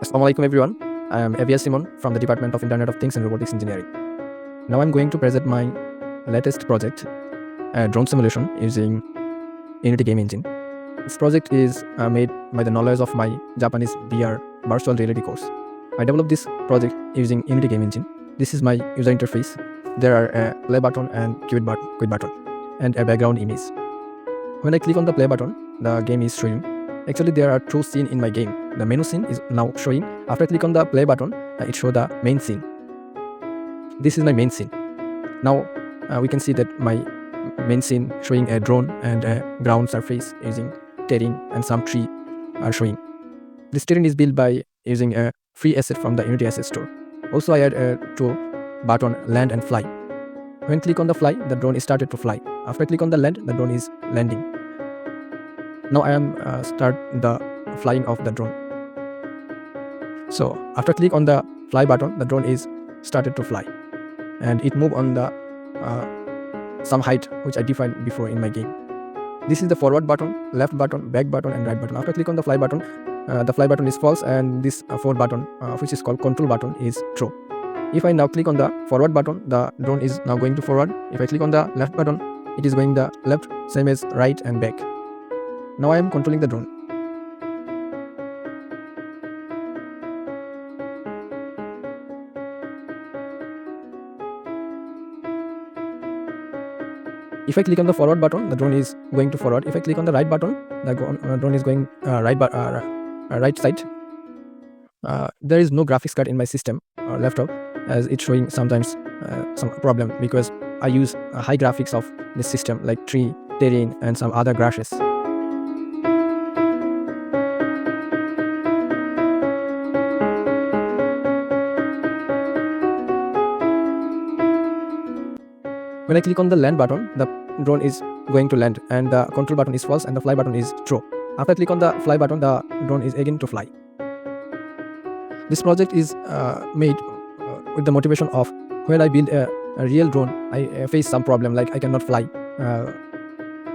Assalamualaikum everyone. I am Emon from the Department of Internet of Things and Robotics Engineering. Now I'm going to present my latest project, a drone simulation using Unity game engine. This project is made by the knowledge of my Japanese VR virtual reality course. I developed this project using Unity game engine. This is my user interface. There are a play button and quit button and a background image. When I click on the play button, the game is showing. Actually, there are two scenes in my game. The menu scene is now showing. After I click on the play button, it shows the main scene. This is my main scene. Now we can see that my main scene showing a drone and a ground surface using terrain, and some tree are showing. This terrain is built by using a free asset from the Unity asset store. Also, I add a two button land and fly. When click on the fly, the drone is started to fly. After I click on the land, the drone is landing. Now I am start the flying of the drone. So after click on the fly button, the drone is started to fly, and it move on the some height which I defined before in my game. This is the forward button, left button, back button, and right button. After click on the fly button is false, and this forward button, which is called control button, is true. If I now click on the forward button, the drone is now going to forward. If I click on the left button, it is going the left, same as right and back. Now I am controlling the drone. If I click on the forward button, the drone is going to forward. If I click on the right button, the drone is going right side. There is no graphics card in my system or laptop, as it's showing sometimes some problem because I use high graphics of this system like tree, terrain, and some other grasses. When I click on the land button, the drone is going to land, and the control button is false and the fly button is true. After I click on the fly button, the drone is again to fly. This project is made with the motivation of when I build a real drone, I face some problem like I cannot fly,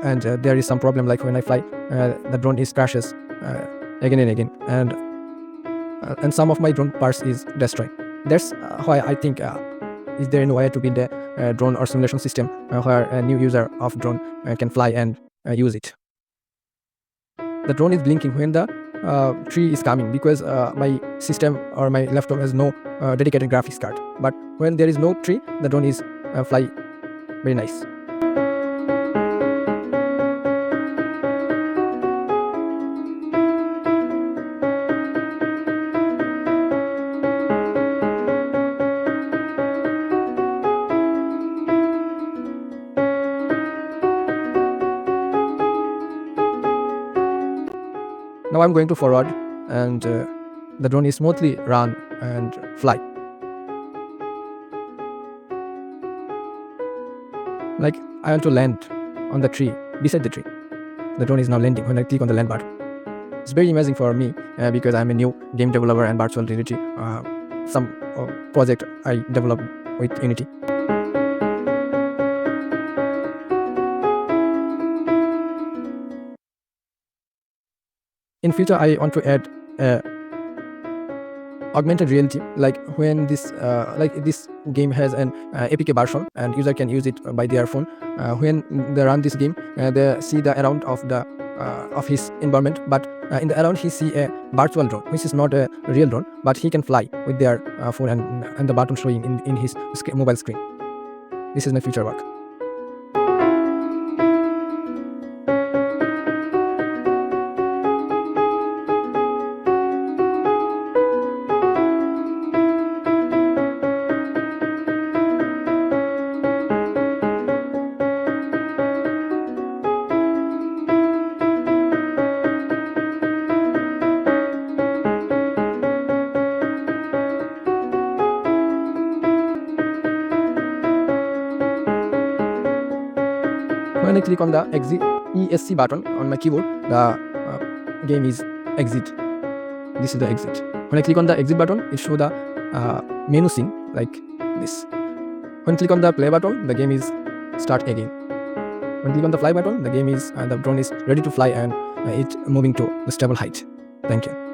and there is some problem like when I fly, the drone is crashes again and again, and some of my drone parts is destroyed. That's why I think is there any way to build a drone or simulation system where a new user of drone can fly and use it. The drone is blinking when the tree is coming because my system or my laptop has no dedicated graphics card. But when there is no tree, the drone is fly very nice. Now I'm going to forward, and the drone is smoothly run and fly. Like I want to land on the tree, beside the tree. The drone is now landing when I click on the land button. It's very amazing for me because I'm a new game developer and virtual reality. Some project I developed with Unity. In future, I want to add augmented reality, like when this game has an APK version and user can use it by their phone. When they run this game, they see the around of his environment, but in the around he see a virtual drone, which is not a real drone, but he can fly with their phone and the button showing in his mobile screen. This is my future work. When I click on the ESC button on my keyboard, the game is exit. This is the exit. When I click on the exit button, it shows the menu scene like this. When I click on the play button, the game is start again. When I click on the fly button, the game is the drone is ready to fly and it's moving to the stable height. Thank you.